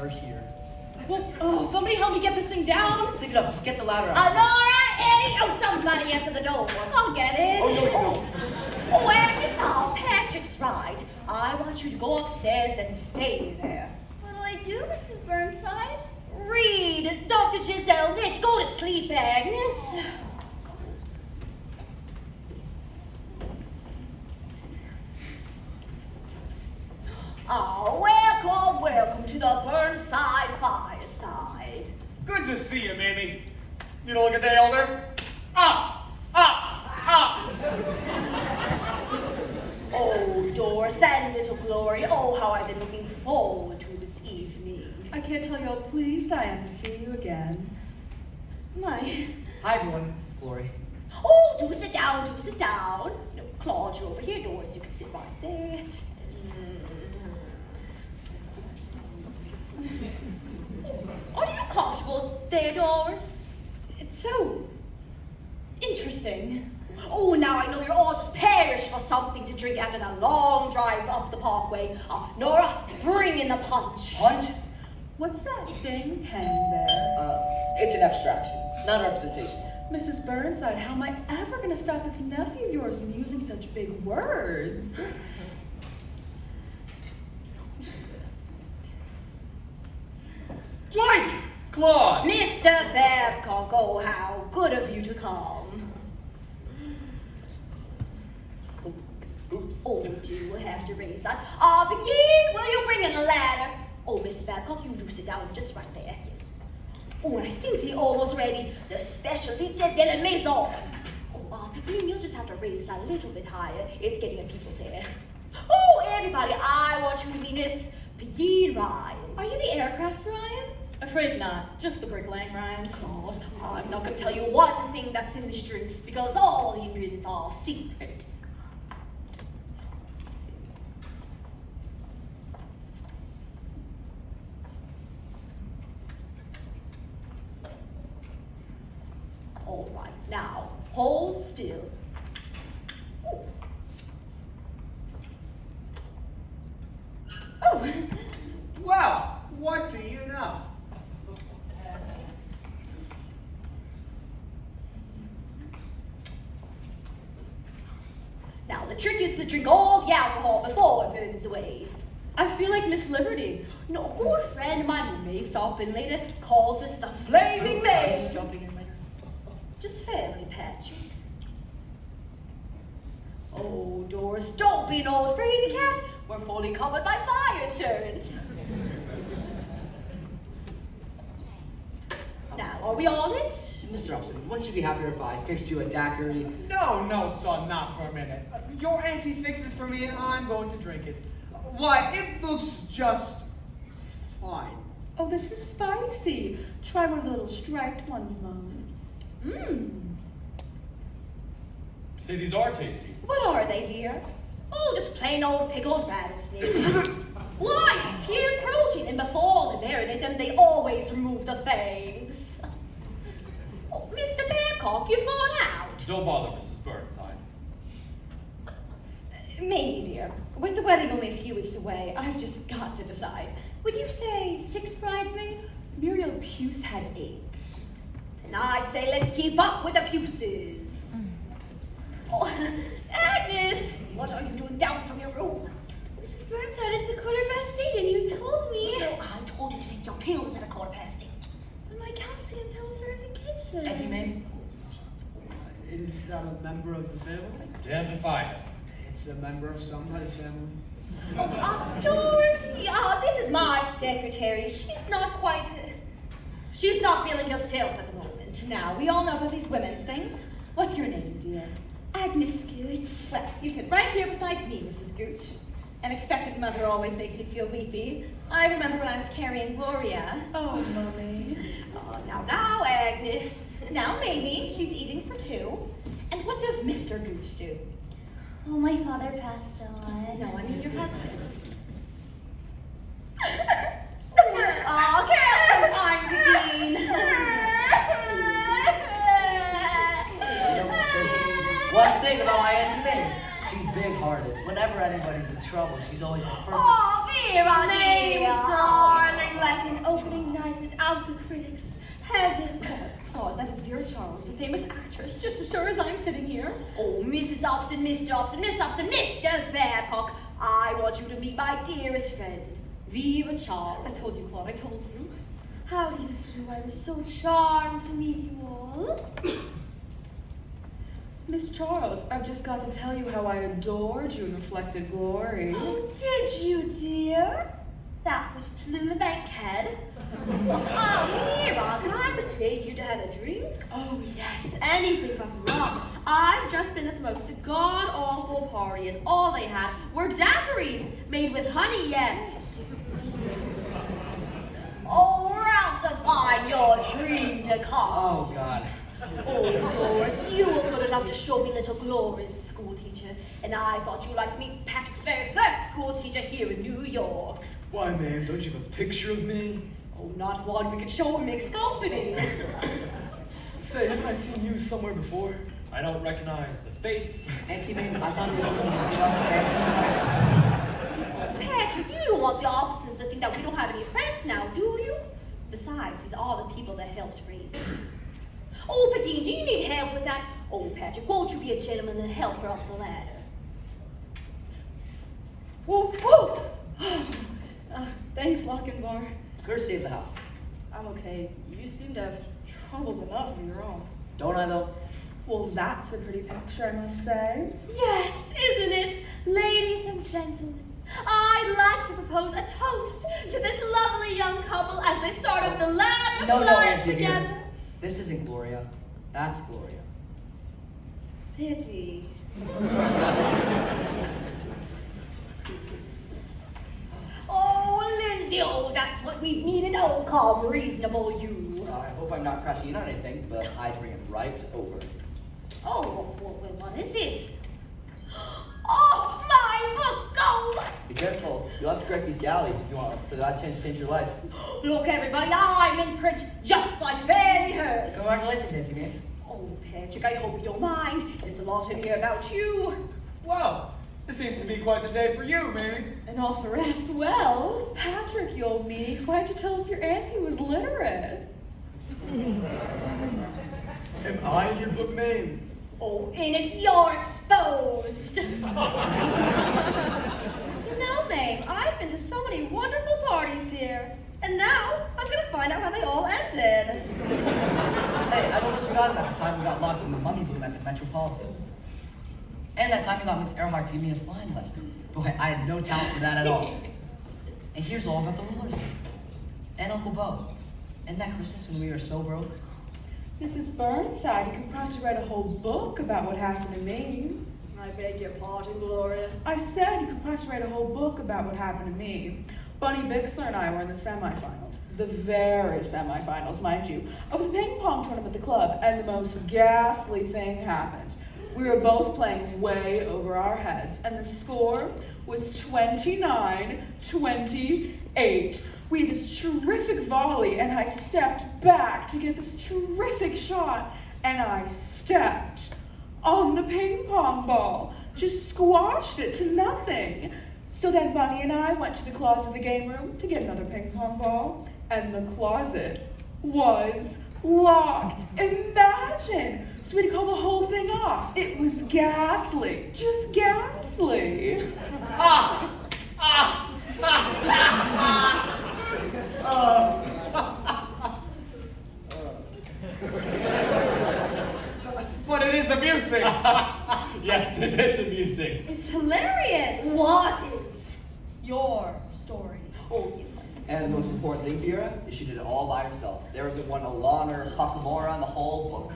are here. What? Oh, somebody help me get this thing down. Leave it up. Just get the ladder out. Nora, Eddie, oh, somebody answer the door. I'll get it. Oh, no, you don't. Oh, Agnes, Patrick's right. I want you to go upstairs and stay there. What'll I do, Mrs. Burnside? Read Dr. Giselle Nitch. Go to sleep, Agnes. Welcome to the Burnside fireside. Good to see you, Mamie. You don't look a day older. Up! Oh, Doris and little Glory. Oh, how I've been looking forward to this evening. I can't tell you how pleased I am to see you again. My. Hi, everyone. Glory. Oh, do sit down, do sit down. No, Claude, you're over here, Doris. You can sit right there. Are you comfortable there, Doris? It's so interesting. Oh, now I know you're all just perished for something to drink after that long drive up the parkway. Nora, bring in the punch. Punch? What's that thing hanging there? It's an abstraction, not a representation. Mrs. Burnside, how am I ever going to stop this nephew of yours from using such big words? Dwight! Claude! Mr. Babcock, oh, how good of you to come. Oops. Oh, do you have to raise that? Begin, will you bring in the ladder? Oh, Mr. Babcock, you do sit down just right there, yes. Oh, and I think they're almost ready. The specialty de la maison. Oh, Begin, you'll just have to raise that a little bit higher. It's getting in people's hair. Oh, everybody, I want you to be Miss Begin Ryan. Are you the aircraft Ryan? Afraid not. Just the bricklaying Ryan. God, I'm not going to tell you one thing that's in these drinks because all the ingredients are secret. All right, now, hold still. Oh. Well, what do you know? Now, the trick is to drink all the alcohol before it burns away. I feel like Miss Liberty. No, a good friend of mine who may stop in later calls this the Flaming Maze. Who's jumping in later? Just family, Patrick. Oh, Doris, don't be an old fraidy cat. We're fully covered by fire insurance. Now, are we on it? Mr. Upson, wouldn't you be happier if I fixed you a daiquiri? No, son, not for a minute. Your auntie fixes for me and I'm going to drink it. Why, it looks just fine. Oh, this is spicy. Try one of the little striped ones, Mom. Say these are tasty. What are they, dear? Oh, just plain old pickled rattlesnakes. Why, it's pure protein, and before they marinate them, they always remove the fangs. Oh, Mr. Babcock, you've gone out. Don't bother, Mrs. Burnside. Mamie, dear. With the wedding only a few weeks away, I've just got to decide. Would you say 6 bridesmaids? Muriel Puce had 8. And I'd say let's keep up with the Puces. Oh, Agnes, what are you doing down from your room? Mrs. Burnside, it's 8:15 and you told me. No, I told you to take your pills at 8:15. But my calcium pills are in the kitchen. Auntie Mame? Is that a member of the family? Damn if I know. It's a member of somebody's family. Doris, this is my secretary. She's not feeling herself at the moment. Now, we all know about these women's things. What's your name, dear? Agnes Gooch. Well, you sit right here beside me, Mrs. Gooch. An expectant mother always makes me feel weepy. I remember when I was carrying Gloria. Oh, Mommy. Now, Agnes. Now, Mamie, she's eating for 2. And what does Mr. Gooch do? Oh, my father passed on. No, I mean your husband. Carol, fine, Dean. One thing about my Auntie Mame, she's big-hearted. Whenever anybody's in trouble, she's always the first. Oh, Vera, Name, dear. darling, like an out the critics. Heaven. Claude, that is Vera Charles, the famous actress, just as sure as I'm sitting here. Oh, Mrs. Upson, Mr. Upson, Miss Upson, Mr. Babcock, I want you to meet my dearest friend, Vera Charles. I told you, Claude, I told you. How do you do? I was so charmed to meet you all. Miss Charles, I've just got to tell you how I adored you in Reflected Glory. Oh, did you, dear? That was Tallulah Bankhead. Vera, can I persuade you to have a drink? Oh, yes, anything but rum. I've just been at the most god-awful party, and all they had were daiquiris made with honey yet. Oh, we're out to find your dream to come. Oh, God. Oh, Doris, you were good enough to show me little Glory's school teacher, and I thought you'd like to meet Patrick's very first school teacher here in New York. Why, ma'am, don't you have a picture of me? Oh, not one we could show in mixed company. Say, haven't I seen you somewhere before? I don't recognize the face. Auntie Mame, I thought it was a little just family tonight. Patrick, you don't want the Upsons to think that we don't have any friends now, do you? Besides, these are the people that helped raise us. Oh, Peggy, do you need help with that? Oh, Patrick, won't you be a gentleman and help her up the ladder? Whoa, whoa! Thanks, Lochinvar. Courtesy of the house. I'm okay. You seem to have troubles enough of your own. Don't I, though? Well, that's a pretty picture, I must say. Yes, isn't it? Ladies and gentlemen, I'd like to propose a toast to this lovely young couple as they start up the ladder No, of no, life Auntie, together. dear. This isn't Gloria. That's Gloria. Pity. Oh, Lindsay, oh, that's what we've needed. Oh, calm, reasonable you. I hope I'm not crashing in on anything, but I'd bring it right over. Oh, well, what is it? Oh, my book, go! Be careful. You'll have to correct these galleys if you want for that chance to change your life. Look, everybody, I'm in print just like Fanny Hurst. Congratulations, Auntie Mame. Oh, Patrick, I hope you don't mind. There's a lot in here about you. Well, this seems to be quite the day for you, Mamie. And all the rest, well. Patrick, you old meanie, why'd you tell us your auntie was literate? Am I in your book, Mame? Oh, and if you're exposed. No, Mame, I've been to so many wonderful parties here. And now, I'm gonna find out how they all ended. Hey, I've almost forgotten about the time we got locked in the mummy room at the Metropolitan. And that time we got Miss Earmark to give me a flying lesson. Boy, I had no talent for that at all. And here's all about the roller skates. And Uncle Bo. And that Christmas when we were so broke. Mrs. Burnside, you could practically write a whole book about what happened to me. I beg your pardon, Gloria. I said you could practically write a whole book about what happened to me. Bunny Bixler and I were in the semifinals, the very semifinals, mind you, of the ping pong tournament at the club, and the most ghastly thing happened. We were both playing way over our heads, and the score was 29-28. We had this terrific volley, and I stepped back to get this terrific shot, and I stepped on the ping pong ball, just squashed it to nothing. So then Bunny and I went to the closet of the game room to get another ping pong ball, and the closet was locked. Imagine! So we had to call the whole thing off. It was ghastly, just ghastly. But it is amusing. Yes, it is amusing. It's hilarious. What is? Your story. Oh, yes, And the most important thing, Vera, is she did it all by herself. There isn't one Alana or Kakamora in the whole book.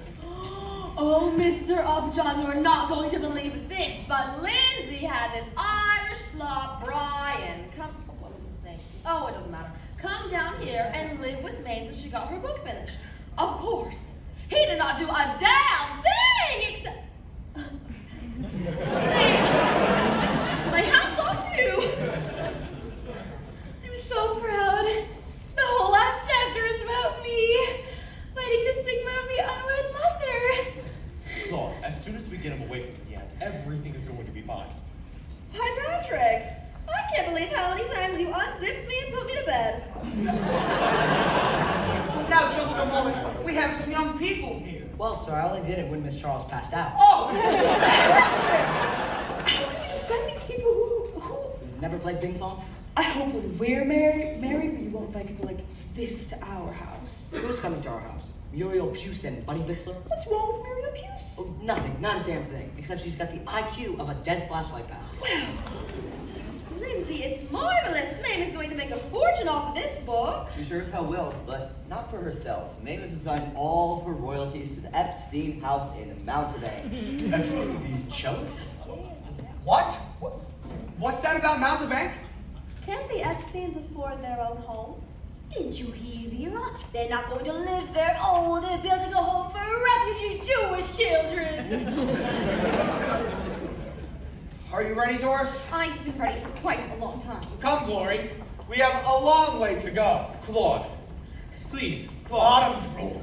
Oh, Mr. Upjohn, you're not going to believe this, but Lindsay had this Irish slop, Brian. What was his name? Oh, it doesn't matter. Come down here and live with Mame when she got her book finished. Of course. He did not do a damn thing except... My hat's off to you. I'm so proud. The whole last chapter is about me. Fighting the stigma of the unwed mother. Claude, as soon as we get him away from the end, everything is going to be fine. Hi, Patrick. I can't believe how many times you unzipped me and put me to bed. We have some young people here. Well, sir, I only did it when Miss Charles passed out. Oh! How can you defend these people who... You've never played ping pong? I hope when we're married, we won't invite people like this to our house. Who's coming to our house? Muriel Puce and Buddy Bixler? What's wrong with Muriel Puce? Oh, nothing, not a damn thing. Except she's got the IQ of a dead flashlight battery. Well, Lindsay, it's marvelous. Mame is going to make a fortune off of this book. She sure as hell will, but not for herself. Mame has assigned all of her royalties to the Epstein house in Mountebank. Epstein, the cellist? What? What's that about Mountebank? Can't the Upsons afford their own home? Didn't you hear, Vera? They're not going to live there. Oh, they're building a home for refugee Jewish children. Are you ready, Doris? I've been ready for quite a long time. Come, Glory. We have a long way to go. Claude. Please, Claude. Bottom drawer.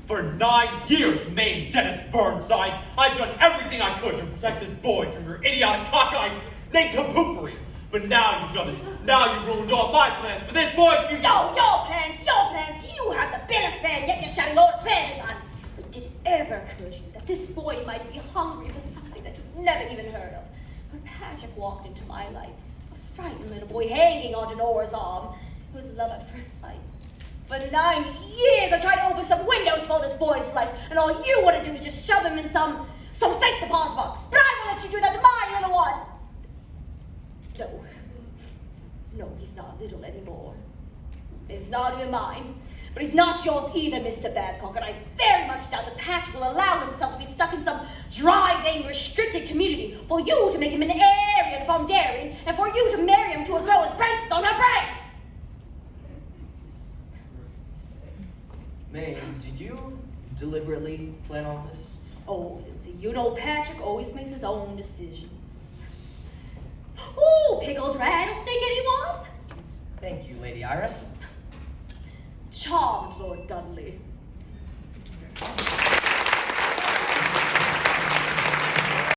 For 9 years, Mame Dennis Burnside, I've done everything I could to protect this boy from your idiotic cockeyed nincompoopery. But now you've done this. Now you've ruined all my plans for this boy's future. No, your plans. You have the bill of fare, yet you're shouting orders fair on. But did it ever occur to you that this boy might be hungry for something that you've never even heard of? When Patrick walked into my life, a frightened little boy hanging onto Nora's arm, it was love at first sight. For 9 years, I tried to open some windows for this boy's life, and all you want to do is just shove him in some safe deposit box. But I won't let you do that to my little one. No, he's not little anymore. It's not even mine. But he's not yours either, Mr. Babcock, and I very much doubt that Patrick will allow himself to be stuck in some driving, restricted community for you to make him an Aryan from Darien, and for you to marry him to a girl with braces on her brains. Mame, did you deliberately plan all this? Oh, Lindsay, you know Patrick always makes his own decisions. Ooh, pickled rattlesnake, anyone? Thank you, Lady Iris. Charmed, Lord Dudley.